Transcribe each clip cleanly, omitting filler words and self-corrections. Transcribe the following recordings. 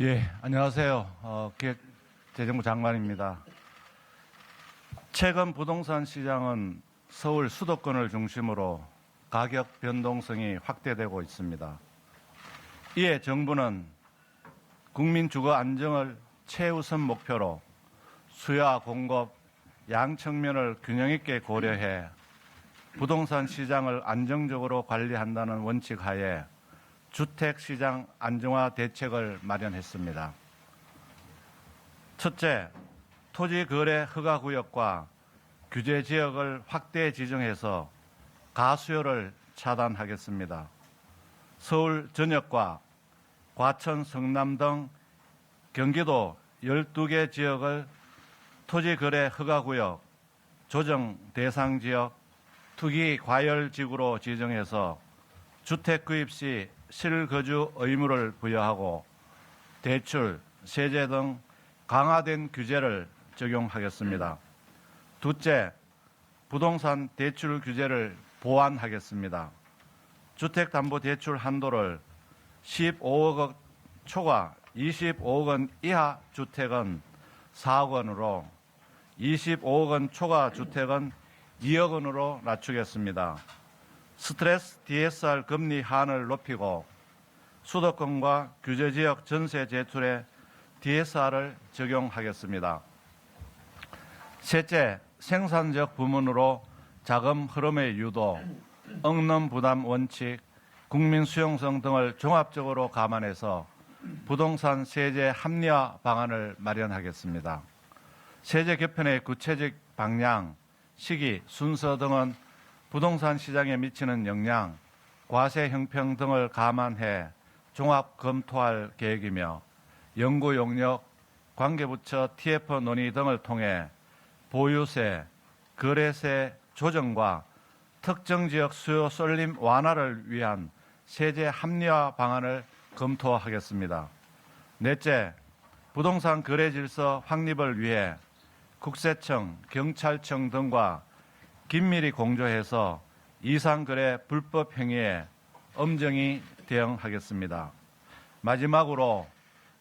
예, 안녕하세요. 기획재정부 장관입니다. 최근 부동산 시장은 서울 수도권을 중심으로 가격 변동성이 확대되고 있습니다. 이에 정부는 국민 주거 안정을 최우선 목표로 수요와 공급, 양 측면을 균형 있게 고려해 부동산 시장을 안정적으로 관리한다는 원칙 하에 주택시장 안정화 대책을 마련했습니다. 첫째, 토지거래 허가구역과 규제지역을 확대 지정해서 가수요를 차단하겠습니다. 서울 전역과 과천, 성남 등 경기도 12개 지역을 토지거래 허가구역, 조정 대상지역, 투기 과열지구로 지정해서 주택 구입 시 실거주 의무를 부여하고 대출, 세제 등 강화된 규제를 적용하겠습니다. 둘째, 부동산 대출 규제를 보완하겠습니다. 주택담보대출 한도를 15억 원 초과 25억 원 이하 주택은 4억 원으로 25억 원 초과 주택은 2억 원으로 낮추겠습니다. 스트레스 DSR 금리 한을 높이고 수도권과 규제지역 전세 제출에 DSR을 적용하겠습니다. 셋째, 생산적 부문으로 자금 흐름의 유도, 억는 부담 원칙, 국민 수용성 등을 종합적으로 감안해서 부동산 세제 합리화 방안을 마련하겠습니다. 세제 개편의 구체적 방향, 시기, 순서 등은 부동산 시장에 미치는 영향, 과세 형평 등을 감안해 종합 검토할 계획이며 연구 용역, 관계부처 TF 논의 등을 통해 보유세, 거래세 조정과 특정 지역 수요 쏠림 완화를 위한 세제 합리화 방안을 검토하겠습니다. 넷째, 부동산 거래 질서 확립을 위해 국세청, 경찰청 등과 긴밀히 공조해서 이상거래 불법 행위에 엄정히 대응하겠습니다. 마지막으로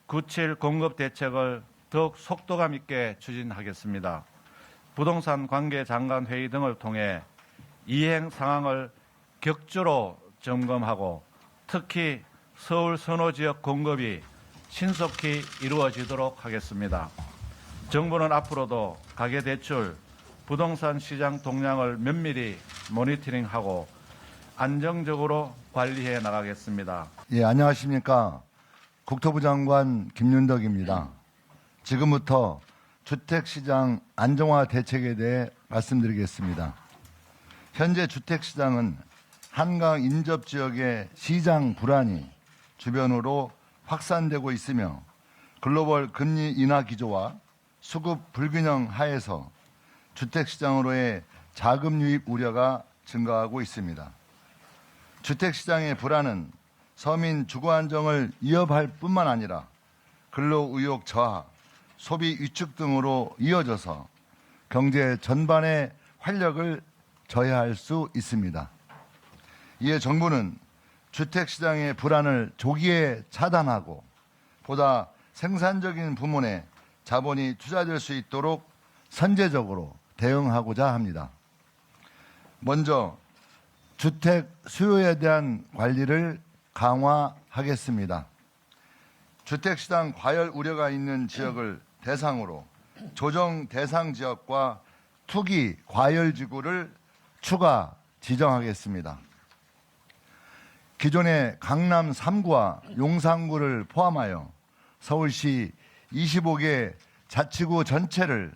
9.7 공급 대책을 더욱 속도감 있게 추진하겠습니다. 부동산 관계 장관 회의 등을 통해 이행 상황을 격주로 점검하고 특히 서울 선호지역 공급이 신속히 이루어지도록 하겠습니다. 정부는 앞으로도 가계대출, 부동산 시장 동향을 면밀히 모니터링하고 안정적으로 관리해 나가겠습니다. 예, 안녕하십니까. 국토부 장관 김윤덕입니다. 지금부터 주택시장 안정화 대책에 대해 말씀드리겠습니다. 현재 주택시장은 한강 인접지역의 시장 불안이 주변으로 확산되고 있으며 글로벌 금리 인하 기조와 수급 불균형 하에서 주택시장으로의 자금 유입 우려가 증가하고 있습니다. 주택시장의 불안은 서민 주거 안정을 위협할 뿐만 아니라 근로의욕 저하, 소비 위축 등으로 이어져서 경제 전반의 활력을 저해할 수 있습니다. 이에 정부는 주택시장의 불안을 조기에 차단하고 보다 생산적인 부문에 자본이 투자될 수 있도록 선제적으로 대응하고자 합니다. 먼저 주택 수요에 대한 관리를 강화하겠습니다. 주택시장 과열 우려가 있는 지역을 대상으로 조정 대상 지역과 투기 과열 지구를 추가 지정하겠습니다. 기존의 강남 3구와 용산구를 포함하여 서울시 25개 자치구 전체를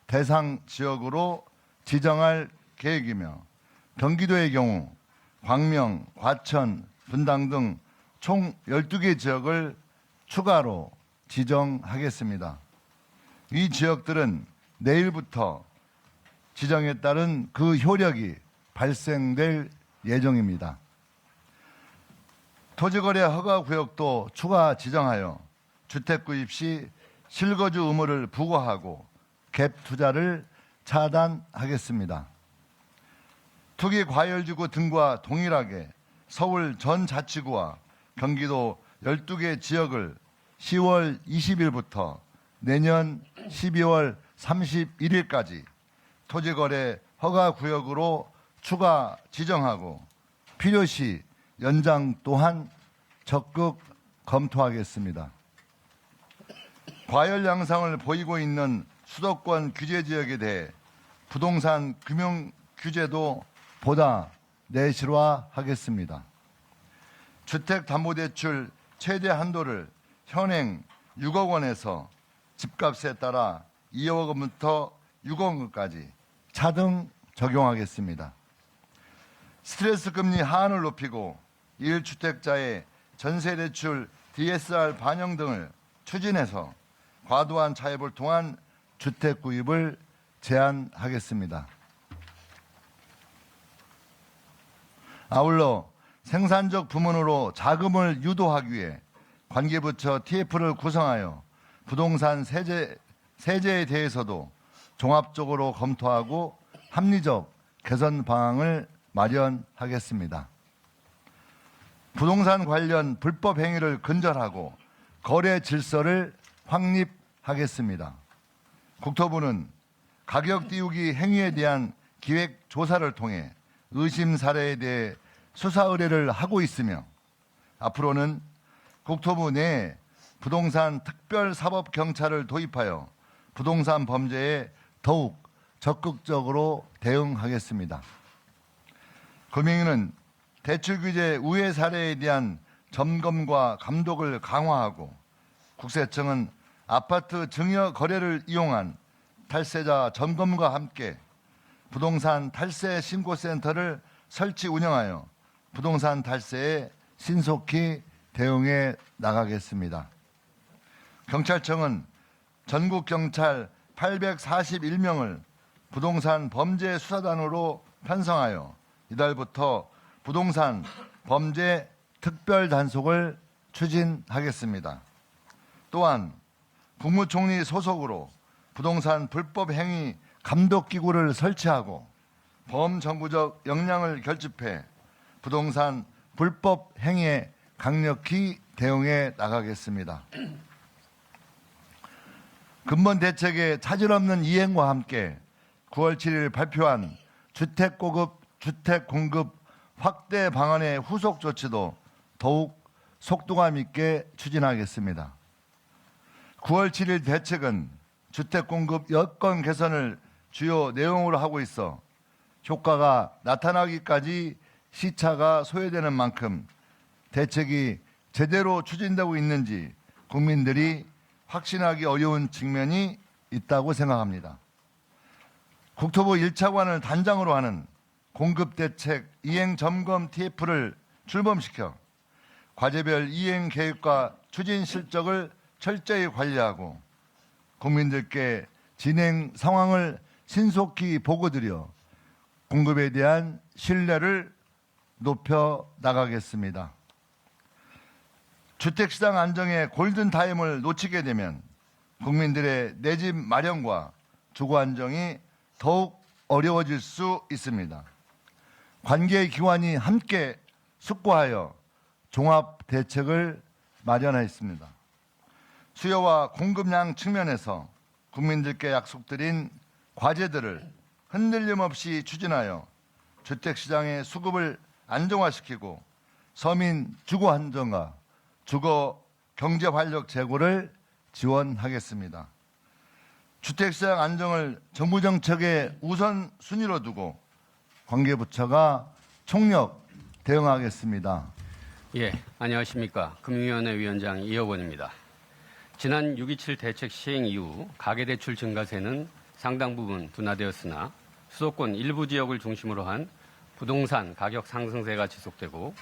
대상 지역으로 지정할 계획이며 경기도의 경우 광명, 과천, 분당 등 총 12개 지역을 추가로 지정하겠습니다. 이 지역들은 내일부터 지정에 따른 그 효력이 발생될 예정입니다. 토지거래 허가구역도 추가 지정하여 주택 구입 시 실거주 의무를 부과하고 갭 투자를 차단하겠습니다. 투기 과열지구 등과 동일하게 서울 전 자치구와 경기도 12개 지역을 10월 20일부터 내년 12월 31일까지 토지거래 허가구역으로 추가 지정하고 필요시 연장 또한 적극 검토하겠습니다. 과열 양상을 보이고 있는 수도권 규제 지역에 대해 부동산 금융 규제도 보다 내실화하겠습니다. 주택담보대출 최대 한도를 현행 6억 원에서 집값에 따라 2억 원부터 6억 원까지 차등 적용하겠습니다. 스트레스 금리 하한을 높이고 1주택자의 전세대출 DSR 반영 등을 추진해서 과도한 차입을 통한 주택 구입을 제한하겠습니다. 아울러 생산적 부문으로 자금을 유도하기 위해 관계부처 TF를 구성하여 부동산 세제에 대해서도 종합적으로 검토하고 합리적 개선 방안을 마련하겠습니다. 부동산 관련 불법 행위를 근절하고 거래 질서를 확립하겠습니다. 국토부는 가격 띄우기 행위에 대한 기획 조사를 통해 의심 사례에 대해 수사 의뢰를 하고 있으며 앞으로는 국토부 내 부동산 특별사법경찰을 도입하여 부동산 범죄에 더욱 적극적으로 대응하겠습니다. 금융위는 대출 규제 우회 사례에 대한 점검과 감독을 강화하고 국세청은 아파트 증여 거래를 이용한 탈세자 점검과 함께 부동산 탈세 신고센터를 설치 운영하여 부동산 탈세에 신속히 대응해 나가겠습니다. 경찰청은 전국 경찰 841명을 부동산 범죄 수사단으로 편성하여 이달부터 부동산 범죄 특별 단속을 추진하겠습니다. 또한 국무총리 소속으로 부동산 불법 행위 감독기구를 설치하고 범정부적 역량을 결집해 부동산 불법 행위에 강력히 대응해 나가겠습니다. 근본 대책의 차질 없는 이행과 함께 9월 7일 발표한 주택 공급 확대 방안의 후속 조치도 더욱 속도감 있게 추진하겠습니다. 9월 7일 대책은 주택 공급 여건 개선을 주요 내용으로 하고 있어 효과가 나타나기까지 시차가 소요되는 만큼 대책이 제대로 추진되고 있는지 국민들이 확신하기 어려운 측면이 있다고 생각합니다. 국토부 1차관을 단장으로 하는 공급대책 이행점검 TF를 출범시켜 과제별 이행 계획과 추진 실적을 철저히 관리하고 국민들께 진행 상황을 신속히 보고드려 공급에 대한 신뢰를 높여 나가겠습니다. 주택시장 안정의 골든타임을 놓치게 되면 국민들의 내 집 마련과 주거 안정이 더욱 어려워질 수 있습니다. 관계 기관이 함께 숙고하여 종합 대책을 마련했습니다. 수요와 공급량 측면에서 국민들께 약속드린 과제들을 흔들림 없이 추진하여 주택시장의 수급을 안정화시키고 서민 주거 안정과 주거 경제 활력 제고를 지원하겠습니다. 주택시장 안정을 정부 정책의 우선순위로 두고 관계부처가 총력 대응하겠습니다. 예, 안녕하십니까. 금융위원회 위원장 이혁원입니다. 지난 6.27 대책 시행 이후 가계대출 증가세는 상당 부분 둔화되었으나 수도권 일부 지역을 중심으로 한 부동산 가격 상승세가 지속되고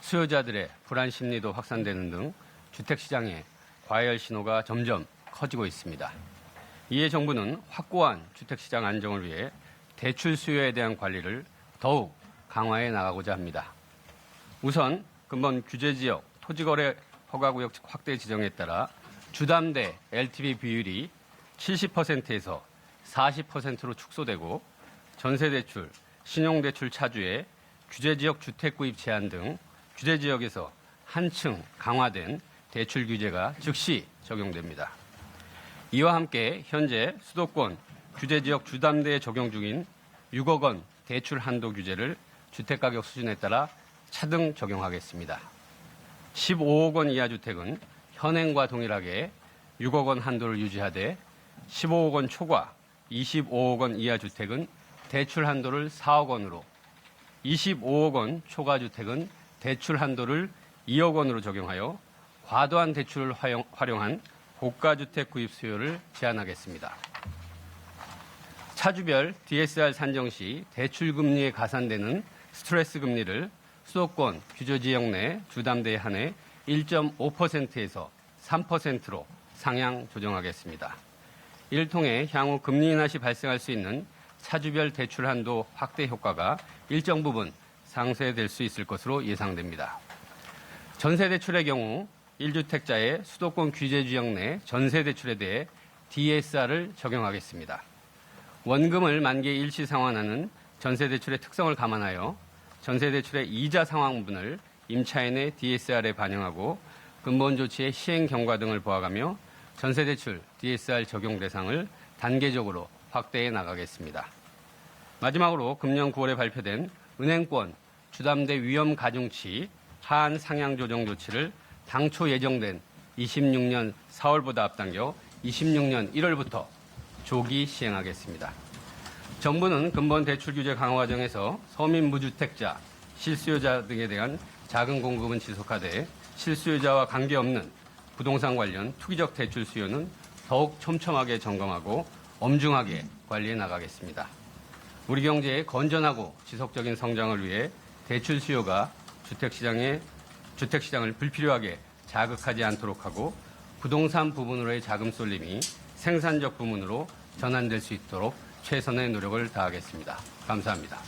수요자들의 불안 심리도 확산되는 등 주택시장의 과열 신호가 점점 커지고 있습니다. 이에 정부는 확고한 주택시장 안정을 위해 대출 수요에 대한 관리를 더욱 강화해 나가고자 합니다. 우선 근본 규제지역 토지거래 허가구역 확대 지정에 따라 주담대 LTV 비율이 70%에서 40%로 축소되고 전세대출, 신용대출 차주의 규제지역 주택구입 제한 등 규제지역에서 한층 강화된 대출 규제가 즉시 적용됩니다. 이와 함께 현재 수도권 규제지역 주담대에 적용 중인 6억 원 대출 한도 규제를 주택가격 수준에 따라 차등 적용하겠습니다. 15억 원 이하 주택은 현행과 동일하게 6억 원 한도를 유지하되 15억 원 초과 25억 원 이하 주택은 대출 한도를 4억 원으로 25억 원 초과 주택은 대출 한도를 2억 원으로 적용하여 과도한 대출을 활용한 고가주택 구입 수요를 제한하겠습니다. 차주별 DSR 산정 시 대출 금리에 가산되는 스트레스 금리를 수도권 규제지역 내 주담대에 한해 1.5%에서 3%로 상향 조정하겠습니다. 이를 통해 향후 금리 인하 시 발생할 수 있는 차주별 대출 한도 확대 효과가 일정 부분 상쇄될 수 있을 것으로 예상됩니다. 전세 대출의 경우 1주택자의 수도권 규제지역 내 전세 대출에 대해 DSR을 적용하겠습니다. 원금을 만기 일시 상환하는 전세 대출의 특성을 감안하여 전세 대출의 이자 상환분을 임차인의 DSR에 반영하고 근본 조치의 시행 경과 등을 보아가며 전세 대출 DSR 적용 대상을 단계적으로 확대해 나가겠습니다. 마지막으로 금년 9월에 발표된 은행권 주담대 위험 가중치 하한 상향 조정 조치를 당초 예정된 26년 4월보다 앞당겨 26년 1월부터 조기 시행하겠습니다. 정부는 근본 대출 규제 강화 과정에서 서민 무주택자, 실수요자 등에 대한 자금 공급은 지속하되 실수요자와 관계없는 부동산 관련 투기적 대출 수요는 더욱 촘촘하게 점검하고 엄중하게 관리해 나가겠습니다. 우리 경제의 건전하고 지속적인 성장을 위해 대출 수요가 주택시장을 불필요하게 자극하지 않도록 하고 부동산 부분으로의 자금 쏠림이 생산적 부문으로 전환될 수 있도록 최선의 노력을 다하겠습니다. 감사합니다.